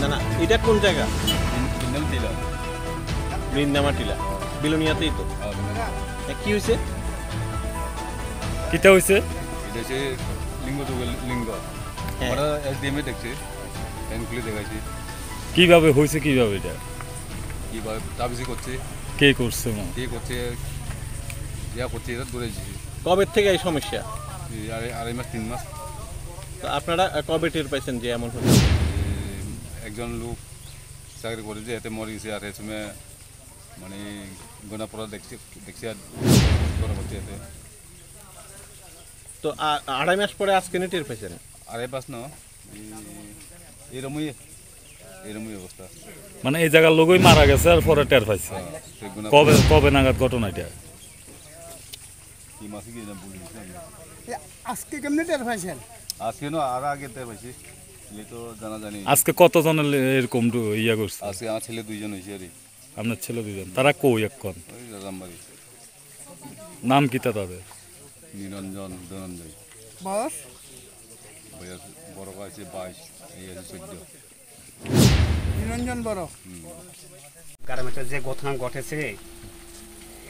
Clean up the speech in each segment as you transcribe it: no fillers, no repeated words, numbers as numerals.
না না, এটা কোন জায়গা? বৃন্দামা টিলা বিলোনিয়াতেই তো। কি হয়েছে? কিটা হয়েছে? এটা হচ্ছে লিঙ্গ তো লিঙ্গ ওরা এসডিএমে দেখছে ফ্যান খুলে দেখাইছে। কিভাবে হয়েছে, কিভাবে এটা কিভাবে তাবিজি করছে, কে করছে, কে করছে, ইয়া করছে, এটা ধরেছি। কবে থেকে এই সমস্যা? আড়াই মাস 3 মাস। তো আপনারা কবে টের পাইছেন যে এমন হচ্ছে? একজন লোক চাকরি করে যে এতে মরে গেছে, আর এ সময় মানে গোনা পড়া দেখছি আর করা করছে এতে। তো আড়াই মাস পরে আজকে টের পাইছেন? আড়াই মাস না, এরমই অবস্থা। মানে এই জায়গার লোকই মারা গেছে আর পরে টের পাইছে। কবে কবে নাগাদ ঘটনা এটা? কি মাসে কি না বলি আজকে কেমনে টের পাইছেন? আজকে না, আর আগে টের পাইছি, এই তো জানা জানি। আজকে কতজনের এরকম ইয়া করছে? আজকে আমার ছেলে 2 জন হয়েছে। আর আপনার ছেলে 2 জন, তারা কই এখন? ওই রাজামবাড়ি। নাম কি তাদের? নিরঞ্জন, ধনঞ্জয়। বয়স বড় আছে 22, এই আছে 14। নিরঞ্জন বড়। গ্রামে যে ঘটনা ঘটেছে,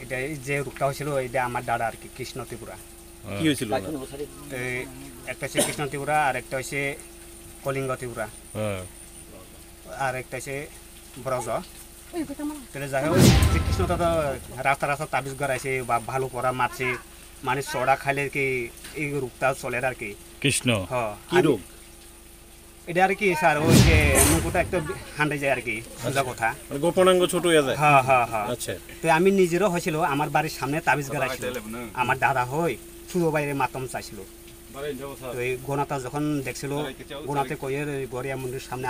এটা যে রূপটা হয়েছিল, এটা আমার দাদা আর কি, কৃষ্ণ ত্রিপুরা। কি হয়েছিল? একটা হচ্ছে কৃষ্ণ ত্রিপুরা, আর একটা হচ্ছে কলিঙ্গ ত্রিপুরা, আর একটা হচ্ছে ব্রজ। তাহলে যাই হোক, যে কৃষ্ণটা তো রাস্তা রাস্তা তাবিজ গড়াইছে বা ভালো করা মারছে, মানে চড়া খাইলে কি এই রূপটা চলে আর কি। কৃষ্ণ কি রূপ এটা আর কি স্যার, ওই যে মুকুটা একটু হান্ডে যায় আর কি, সোজা কথা, গোপনাঙ্গ ছোট হয়ে যায়। হ্যাঁ হ্যাঁ হ্যাঁ। আচ্ছা, তো আমি নিজেরও হয়েছিল, আমার বাড়ির সামনে তাবিজ গড়াইছিল, আমার দাদা হয় শুধু বাইরে মাতম চাইছিল। তো এই গোনাটা যখন দেখছিল, গোনাতে কইয়ের গড়িয়া মন্দির সামনে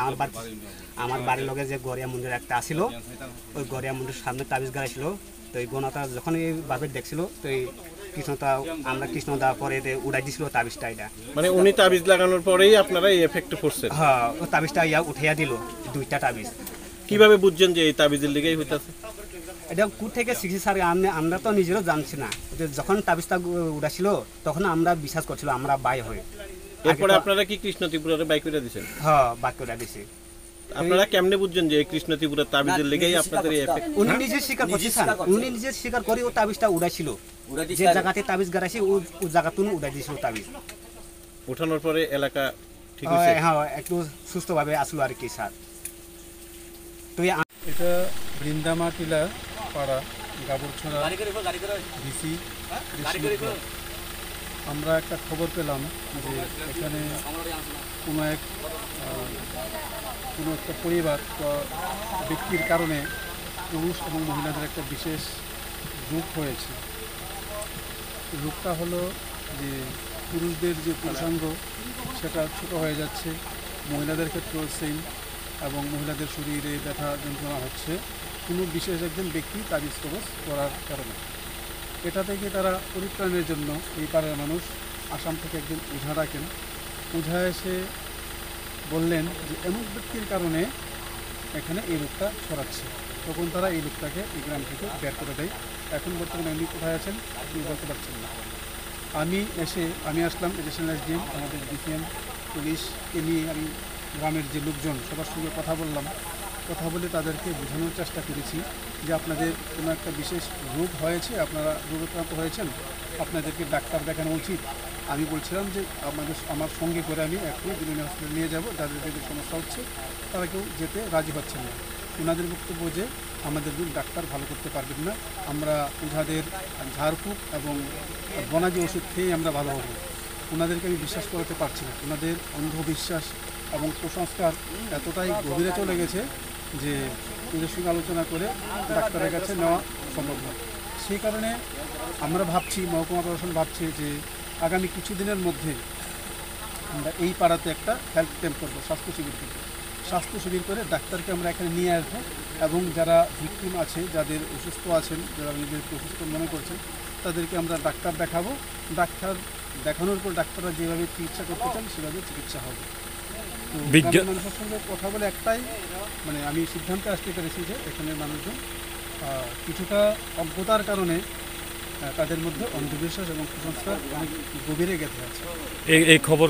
আমার বাড়ির লগে যে গড়িয়া মন্দির একটা আসিল, ওই গড়িয়া মন্দির সামনে তাবিজ গাড়াইছিল। তো এই গোনাটা যখন এইভাবে দেখছিল, তো এই কৃষ্ণটা আমরা কৃষ্ণদা পরে উড়াই দিছিল তাবিজটা। এটা মানে উনি তাবিজ লাগানোর পরেই আপনারা এই এফেক্ট পড়ছেন? হ্যাঁ, ওই তাবিজটা উঠাইয়া দিল, 2টা তাবিজ। কিভাবে বুঝছেন যে এই তাবিজের লিগেই হইতাছে? এটা কু থেকে শিখছি স্যার, আমরা তো নিজেরও জানছি না। যখন তাবিজটা উড়াছিল তখন আমরা বিশ্বাস করছিল, আমরা বাই হই। এরপরে আপনারা কি কৃষ্ণ ত্রিপুরারে বাই করে দিয়েছেন? হ্যাঁ, বাই করে দিছি। আপনারা কেমনে বুঝছেন যে কৃষ্ণ ত্রিপুরা তাবিজের লেগেই আপনাদের এই এফেক্ট? উনি নিজে স্বীকার করছে স্যার, উনি নিজে স্বীকার করে ও তাবিজটা উড়াইছিল, যে জায়গাতে তাবিজ গাড়াইছে ও জায়গাতুন উড়াই দিয়েছিল তাবিজ। ওঠানোর পরে এলাকা ঠিক হয়েছে? হ্যাঁ, একটু সুস্থভাবে আসলো আর কি স্যার। তো এটা বৃন্দামা টিলা পাড়া, গাবরছড়া, ভিসি। আমরা একটা খবর পেলাম যে এখানে কোনো একটা পরিবার বা ব্যক্তির কারণে পুরুষ এবং মহিলাদের একটা বিশেষ রূপ হয়েছে। রূপটা হলো যে পুরুষদের যে পুরুষাঙ্গ সেটা ছোট হয়ে যাচ্ছে, মহিলাদের ক্ষেত্রেও সেম, এবং মহিলাদের শরীরে ব্যথা যন্ত্রণা হচ্ছে কোনো বিশেষ একজন ব্যক্তি তাবিজ কবজ করার কারণে। এটা থেকে তারা পরিত্রাণের জন্য এই পাড়ার মানুষ আসাম থেকে একজন ওঝা ডাকেন। ওঝা এসে বললেন যে এমন ব্যক্তির কারণে এখানে এই লোকটা ছড়াচ্ছে। তখন তারা এই লোকটাকে এই গ্রাম থেকে বের করে দেয়। এখন বর্তমানে উনি কোথায় আছেন আপনি বলতে পারছেন না। আমি আসলাম এডিশনাল এসডিএম, আমাদের ডিসিএম, পুলিশকে নিয়ে আমি গ্রামের যে লোকজন সবার সঙ্গে কথা বললাম। কথা বলে তাদেরকে বোঝানোর চেষ্টা করেছি যে আপনাদের কোনো একটা বিশেষ রোগ হয়েছে, আপনারা রোগাক্রান্ত হয়েছেন, আপনাদেরকে ডাক্তার দেখানো উচিত। আমি বলছিলাম যে আমার সঙ্গে করে আমি এখনই বিনোদন হসপিটালে নিয়ে যাব, যাদের যাদের সমস্যা হচ্ছে তারা কেউ যেতে রাজি হচ্ছেন না। ওনাদের বক্তব্য যে আমাদের ডাক্তার ভালো করতে পারবেন না, আমরা ওঝাদের ঝাড়ফুঁক এবং বনাজি ওষুধ খেয়েই আমরা ভালো হব। ওনাদেরকে আমি বিশ্বাস করাতে পারছি না। ওনাদের অন্ধবিশ্বাস এবং কুসংস্কার এতটাই গভীরে চলে গেছে যে ওদের সঙ্গে আলোচনা করে ডাক্তারের কাছে নেওয়া সম্ভব নয়। সেই কারণে আমরা ভাবছি, মহকুমা প্রশাসন ভাবছে যে আগামী কিছুদিনের মধ্যে আমরা এই পাড়াতে একটা হেলথ ক্যাম্প করবো, স্বাস্থ্য শিবির করবো। স্বাস্থ্য শিবির করে ডাক্তারকে আমরা এখানে নিয়ে আসবো এবং যারা ভিকটিম আছে, যাদের অসুস্থ আছেন, যারা নিজেদেরকে অসুস্থ মনে করছেন, তাদেরকে আমরা ডাক্তার দেখাবো। ডাক্তার দেখানোর পর ডাক্তাররা যেভাবে চিকিৎসা করতে চান সেভাবে চিকিৎসা হবে। তো গ্রামের মানুষের সঙ্গে কথা বলে একটাই মানে আমি সিদ্ধান্তে আসতে পেরেছি যে এখানের মানুষজন কিছুটা অজ্ঞতার কারণে তাদের মধ্যে অন্ধবিশ্বাস এবং কুসংস্কার অনেক গভীরে গেঁথে আছে। এই খবর